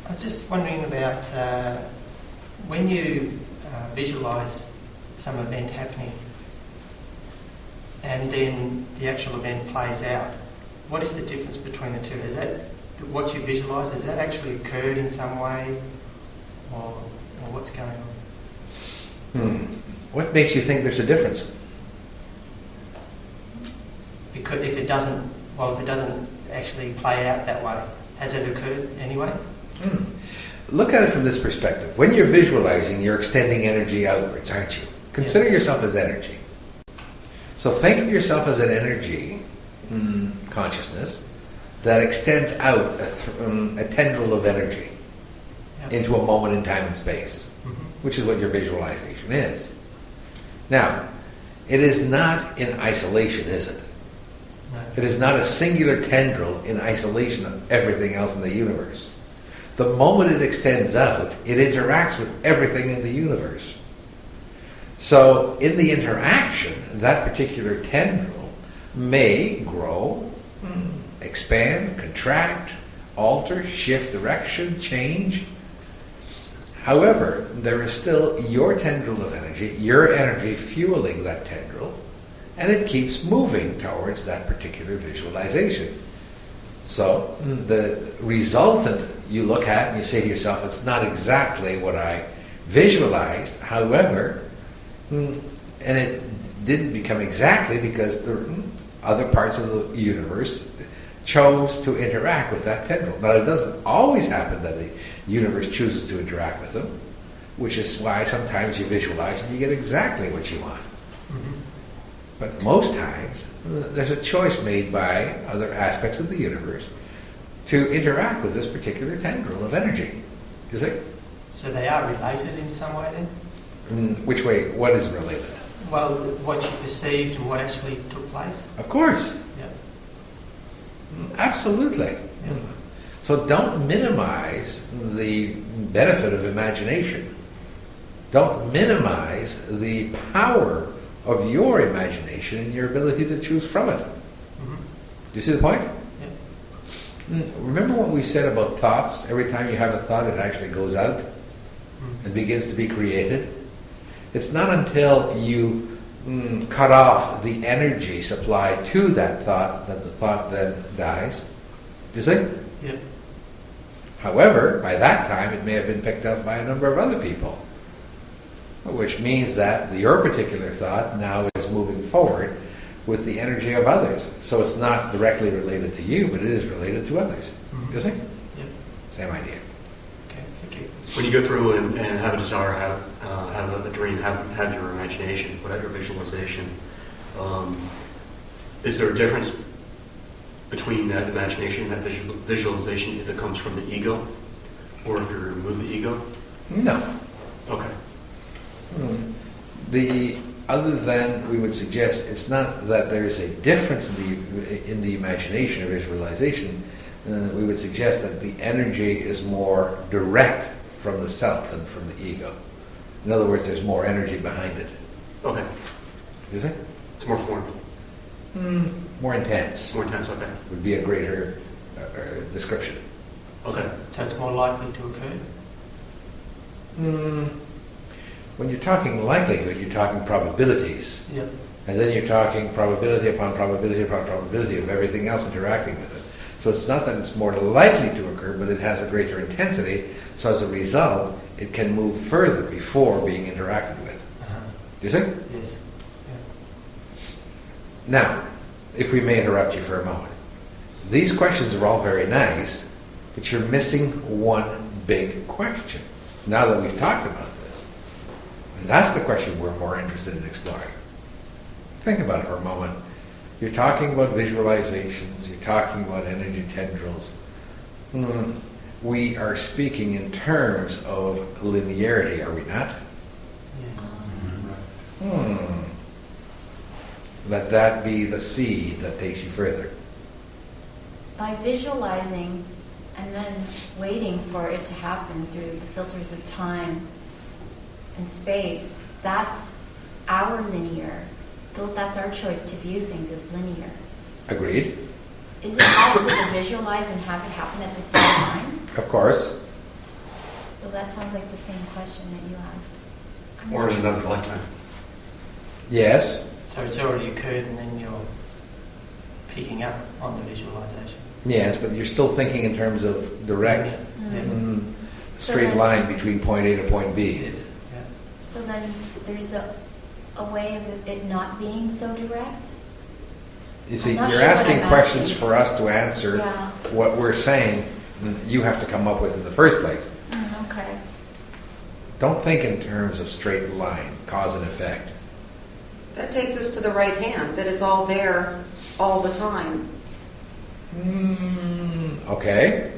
I was just wondering about when you visualise some event happening and then the actual event plays out, what is the difference between the two? Is that what you visualise, has that actually occurred in some way, or what's going on? What makes you think there's a difference? Because if it doesn't actually play out that way, has it occurred anyway? Look at it from this perspective. When you're visualizing, you're extending energy outwards, aren't you? Consider yourself as energy. So think of yourself as an energy consciousness that extends out a tendril of energy into a moment in time and space, which is what your visualization is. Now, it is not in isolation, is it? No. It is not a singular tendril in isolation of everything else in the universe. The moment it extends out, it interacts with everything in the universe. So, in the interaction, that particular tendril may grow, expand, contract, alter, shift direction, change. However, there is still your tendril of energy, your energy fueling that tendril, and it keeps moving towards that particular visualization. So, the resultant you look at and you say to yourself, it's not exactly what I visualized, however, and it didn't become exactly because the other parts of the universe chose to interact with that tendril. Now, it doesn't always happen that the universe chooses to interact with them, which is why sometimes you visualize and you get exactly what you want. But most times, there's a choice made by other aspects of the universe to interact with this particular tendril of energy. You see? So they are related in some way then? Which way? What is related? Well, what you perceived and what actually took place? Of course. Yeah. Absolutely. Yeah. So don't minimize the benefit of imagination. Don't minimize the power of your imagination and your ability to choose from it. Do you see the point? Yeah. Remember what we said about thoughts? Every time you have a thought, it actually goes out and begins to be created. It's not until you cut off the energy supply to that thought that the thought then dies. Do you see? Yeah. However, by that time, it may have been picked up by a number of other people, which means that your particular thought now is moving forward with the energy of others. So it's not directly related to you, but it is related to others. You see? Yeah. Same idea. Okay, thank you. When you go through and have a desire, have a dream, have your imagination, put out your visualization, is there a difference between that imagination, that visualization, if it comes from the ego, or if you remove the ego? No. Okay. Other than we would suggest, it's not that there is a difference in the imagination or visualization. We would suggest that the energy is more direct from the self than from the ego. In other words, there's more energy behind it. Okay. You think? It's more formed. More intense. More intense, okay. Would be a greater description. Okay. So it's more likely to occur? When you're talking likelihood, you're talking probabilities. Yep. And then you're talking probability upon probability upon probability of everything else interacting with it. So it's not that it's more likely to occur, but it has a greater intensity. So as a result, it can move further before being interacted with. Do you think? Yes. Yeah. Now, if we may interrupt you for a moment. These questions are all very nice, but you're missing one big question. Now that we've talked about this. And that's the question we're more interested in exploring. Think about it for a moment. You're talking about visualizations, you're talking about energy tendrils. We are speaking in terms of linearity, are we not? Yeah. Let that be the seed that takes you further. By visualizing and then waiting for it to happen through the filters of time and space, that's our linear. That's our choice to view things as linear. Agreed? Is it possible to visualize and have it happen at the same time? Of course. So that sounds like the same question that you asked. I'm Or not in sure. another lifetime. Yes, So it's already occurred and then you're picking up on the visualization. yes, but you're still thinking in terms of direct, Yeah. So straight then- line between point A to point It B. is. Yeah. So then there's a way of it not being so direct? You see, I'm not you're sure what asking I'm questions asking. for us to answer Yeah. what we're saying you have to come up with in the first place. Okay. Don't think in terms of straight line, cause and effect. That takes us to the right hand, that it's all there all the time. Okay.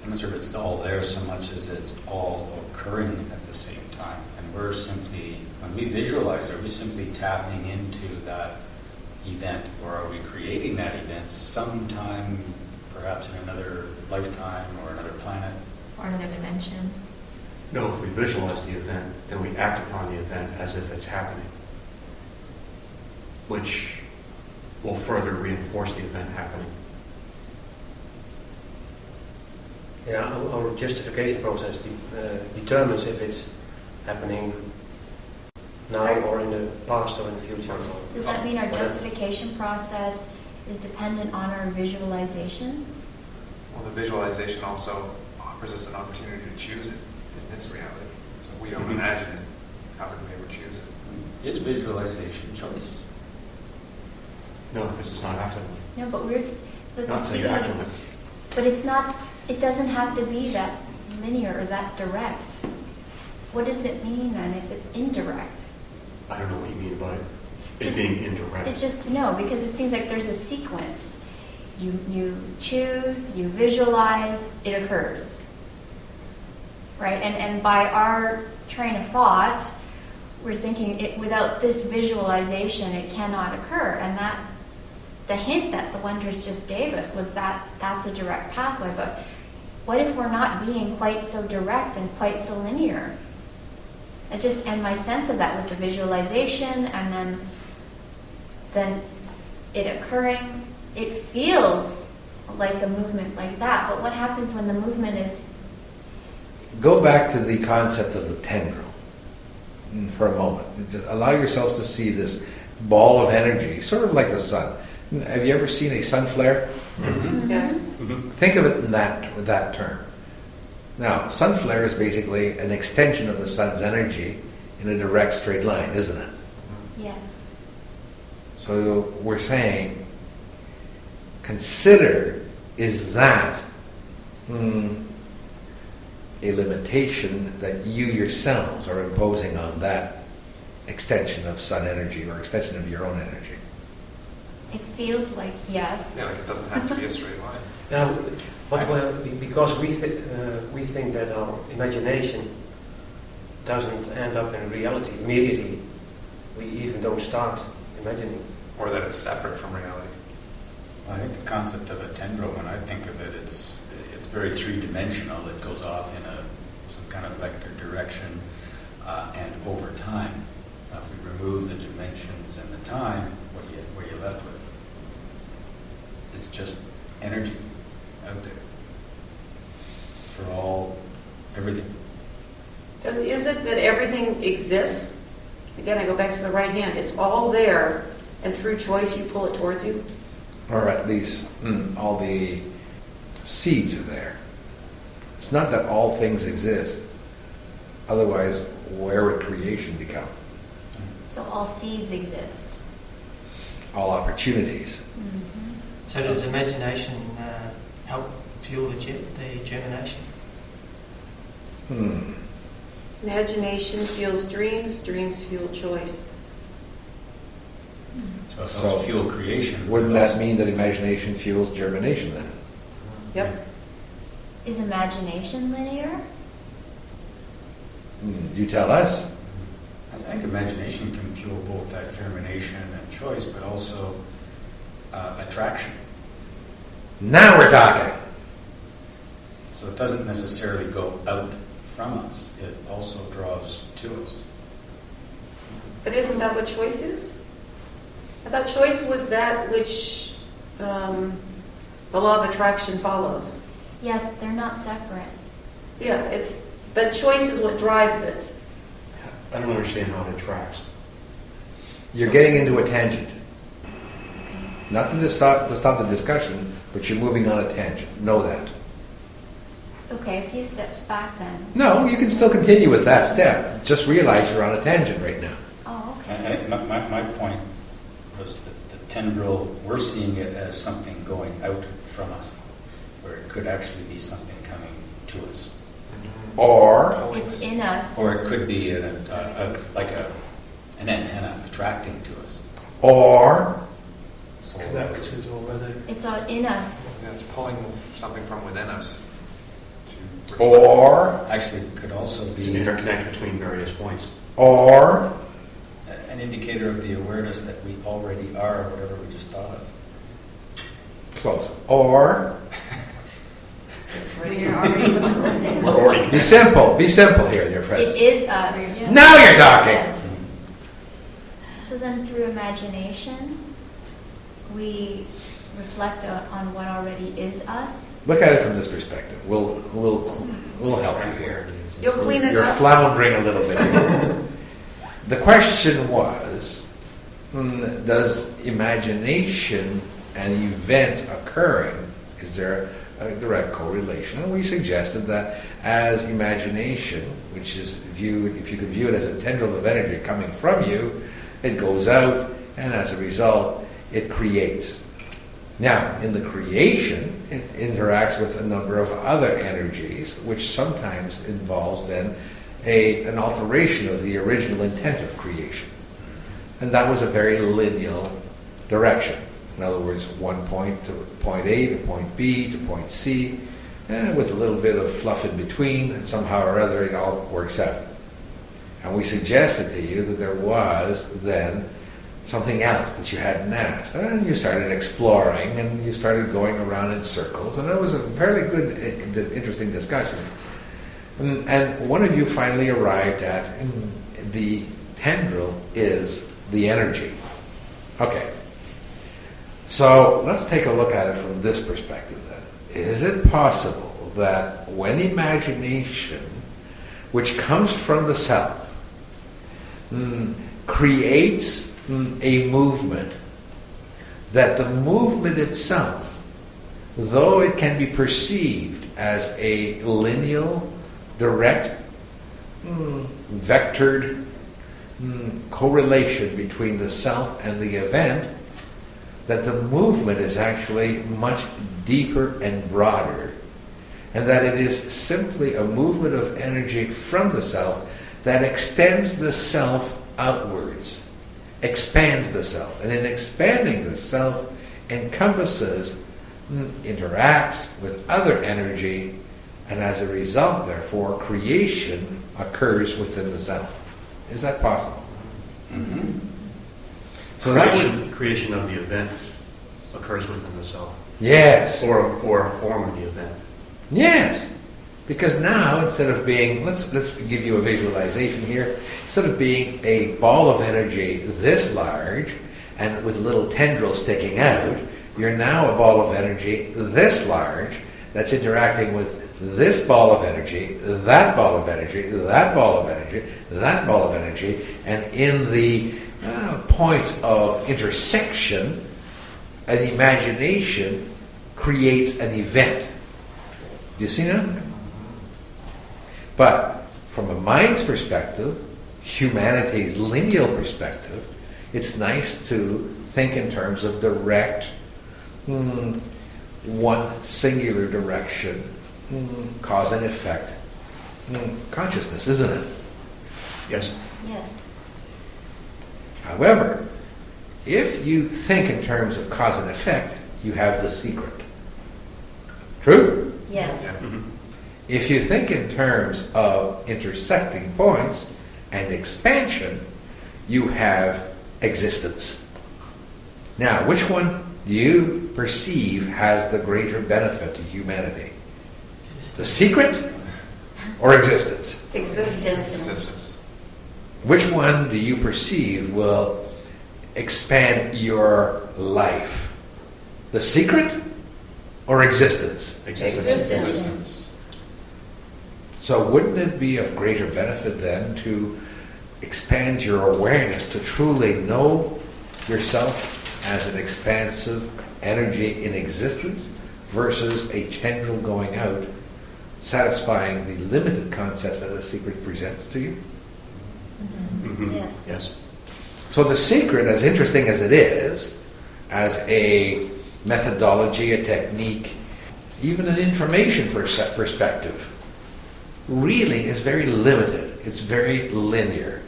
I'm not sure if it's all there so much as it's all occurring at the same time. And we're simply, when we visualize, are we simply tapping into that event, or are we creating that event sometime, perhaps in another lifetime or another planet? Or another dimension. No, if we visualize the event, then we act upon the event as if it's happening, which will further reinforce the event happening. Yeah, our justification process determines if it's happening now or in the past or in the future. Does that mean our Whatever. justification process is dependent on our visualization? Well, the visualization also offers us an opportunity to choose it in this reality. So if we don't imagine it, how can we ever choose it? Is visualization choice? No, because it's not active. No, but but Not until you act on it. But it's not, it doesn't have to be that linear or that direct. What does it mean then if it's indirect? I don't know what you mean by it. It Just- being indirect. It just, no, because it seems like there's a sequence. You choose, you visualize, it occurs. Right? And by our train of thought, we're thinking without this visualization, it cannot occur. And that, the hint that the Wonders just gave us was that that's a direct pathway. But what if we're not being quite so direct and quite so linear? And my sense of that with the visualization and then it occurring, it feels like a movement like that. But what happens when the movement is... Go back to the concept of the tendril for a moment. Just allow yourselves to see this ball of energy, sort of like the sun. Have you ever seen a sun flare? Yes. Think of it in that term. Now, sun flare is basically an extension of the sun's energy in a direct straight line, isn't it? Yes. So we're saying, consider, is that a limitation that you yourselves are imposing on that extension of sun energy or extension of your own energy? It feels like yes. Yeah, like it doesn't have to be a straight line. Now, because we think that our imagination doesn't end up in reality immediately, we even don't start imagining. Or that it's separate from reality. I think the concept of a tendril, when I think of it, it's very three-dimensional. It goes off in some kind of vector direction, and over time. Now, if we remove the dimensions and the time, what you're left with, it's just energy out there for everything. Is it that everything exists? Again, I go back to the right hand. It's all there, and through choice you pull it towards you? Or at least all the seeds are there. It's not that all things exist. Otherwise, where would creation become? So all seeds exist. All opportunities. So does imagination help fuel the germination? Imagination fuels dreams, dreams fuel choice. So it So, helps fuel creation. Wouldn't that mean that imagination fuels germination then? Yep. Is imagination linear? You tell us. I think imagination can fuel both that germination and choice, but also attraction. Now we're talking. So it doesn't necessarily go out from us. It also draws to us. But isn't that what choice is? I thought choice was that which the law of attraction follows. Yes, they're not separate. Yeah, but choice is what drives it. I don't understand how it tracks. You're getting into a tangent. Not to stop the discussion, but you're moving on a tangent. Know that. Okay, a few steps back then. No, you can still continue with that step. Just realize you're on a tangent right now. Oh, okay. My point was that the tendril, we're seeing it as something going out from us, where it could actually be something coming to us. Or It's in us. Or it could be like an antenna attracting to us. or Connected already. It's all in us. Yeah, it's pulling something from within us. To or Actually, it could also It's an be interconnect between various points. or an indicator of the awareness that we already are, whatever we just thought of. close. Or You're already We're already be connected. simple. Be simple here, dear friends. It is us. Now you're talking. Yes. So then through imagination, we reflect on what already is us. Look at it from this perspective. We'll help you here. You'll clean it You're up. floundering a little bit here. The question was, does imagination and events occurring, is there a direct correlation? And we suggested that as imagination, which is viewed, if you could view it as a tendril of energy coming from you, it goes out, and as a result, it creates. Now, in the creation, it interacts with a number of other energies, which sometimes involves then an alteration of the original intent of creation. And that was a very linear direction. In other words, one point to point A to point B to point C, with a little bit of fluff in between, and somehow or other it all works out. And we suggested to you that there was then something else that you hadn't asked. And you started exploring, and you started going around in circles, and it was a fairly good, interesting discussion. And one of you finally arrived at the tendril is the energy. Okay. So let's take a look at it from this perspective then. Is it possible that when imagination, which comes from the self, creates a movement, that the movement itself, though it can be perceived as a linear, direct, vectored correlation between the self and the event, that the movement is actually much deeper and broader, and that it is simply a movement of energy from the self that extends the self outwards, expands the self, and in expanding the self encompasses, interacts with other energy, and as a result, therefore, creation occurs within the self. Is that possible? Mm-hmm. So Creation of the event occurs within the self. yes. Or a form of the event. Yes, because now instead of being, let's give you a visualization here, instead of being a ball of energy this large and with little tendrils sticking out, you're now a ball of energy this large that's interacting with this ball of energy, that ball of energy, that ball of energy, that ball of energy, and in the points of intersection, an imagination creates an event. Do you see now? But from a mind's perspective, humanity's lineal perspective, it's nice to think in terms of direct, one singular direction, cause and effect, consciousness, isn't it? Yes. Yes. However, if you think in terms of cause and effect, you have the secret. True? Yes. Mhm. If you think in terms of intersecting points and expansion, you have existence. Now, which one do you perceive has the greater benefit to humanity? The secret or existence? Existence. Existence. Which one do you perceive will expand your life? The secret or existence? Existence. So wouldn't it be of greater benefit then to expand your awareness to truly know yourself as an expansive energy in existence versus a tendril going out, satisfying the limited concepts that the secret presents to you? Yes. Yes. So the secret, as interesting as it is, as a methodology, a technique, even an information perspective, really is very limited. It's very linear.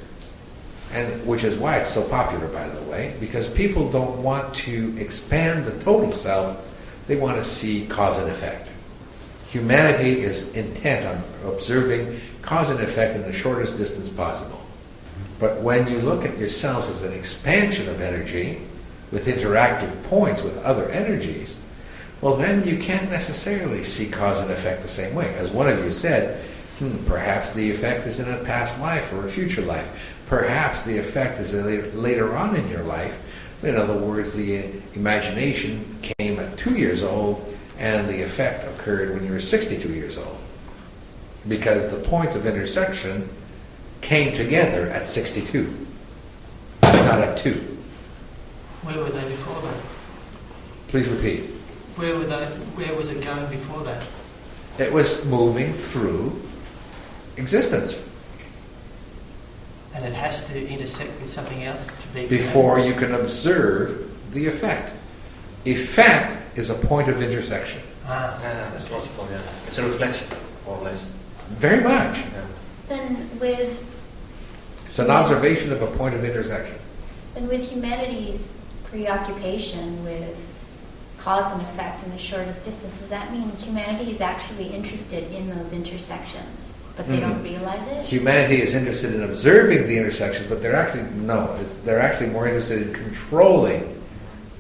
And which is why it's so popular, by the way, because people don't want to expand the total self. They want to see cause and effect. Humanity is intent on observing cause and effect in the shortest distance possible. But when you look at yourselves as an expansion of energy with interactive points with other energies, well then you can't necessarily see cause and effect the same way. As one of you said, perhaps the effect is in a past life or a future life. Perhaps the effect is later on in your life. In other words, the imagination came at 2 years old and the effect occurred when you were 62 years old. Because the points of intersection came together at 62, not at 2. Where were they before that? Please repeat. Where was it going before that? It was moving through existence. And it has to intersect with something else to be Before you can observe the effect. Effect is a point of intersection. That's logical, yeah. It's a reflection, more or less. Very much. Yeah. Then with It's an observation of a point of intersection. humanity's preoccupation with cause and effect in the shortest distance, does that mean humanity is actually interested in those intersections, but they don't realize it? Humanity is interested in observing the intersections, but they're actually more interested in controlling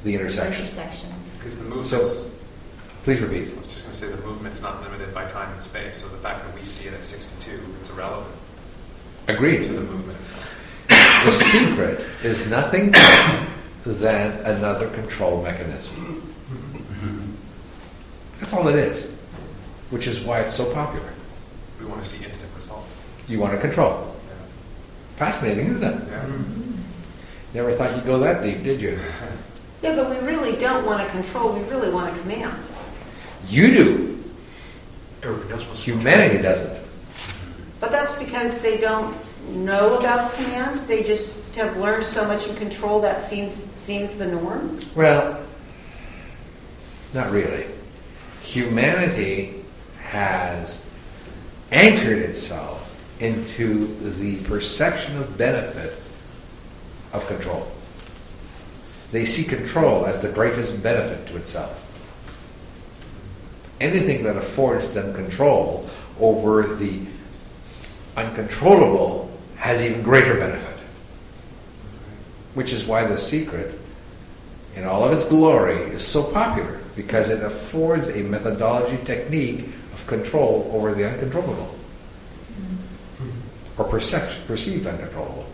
the intersections. Intersections. Because the movement. So, please repeat. I was just going to say the movement's not limited by time and space, so the fact that we see it at 62, it's irrelevant Agreed. to the movement itself. The secret is nothing more than another control mechanism. That's all it is, which is why it's so popular. We want to see instant results. You want to control. Yeah. Fascinating, isn't it? Yeah. Never thought you'd go that deep, did you? Yeah, but we really don't want to control, we really want to command. You do. Everybody else wants to Humanity doesn't. But that's because they don't know about command, they just have learned so much in control that seems the norm. Well, not really. Humanity has anchored itself into the perception of benefit of control. They see control as the greatest benefit to itself. Anything that affords them control over the uncontrollable has even greater benefit. Which is why the secret, in all of its glory, is so popular, because it affords a methodology technique of control over the uncontrollable. Or perceived uncontrollable.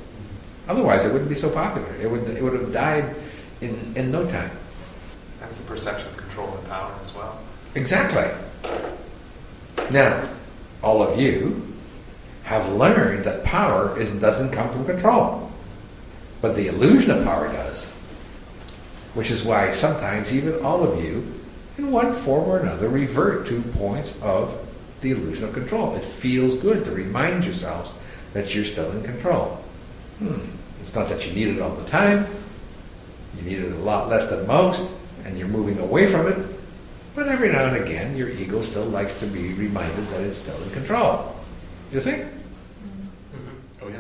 Otherwise it wouldn't be so popular. It would have died in no time. And it's a perception of control and power as well. Exactly. Now, all of you have learned that power doesn't come from control. But the illusion of power does. Which is why sometimes even all of you, in one form or another, revert to points of the illusion of control. It feels good to remind yourselves that you're still in control. It's not that you need it all the time. You need it a lot less than most, and you're moving away from it. But every now and again, your ego still likes to be reminded that it's still in control. You see? Oh, yeah.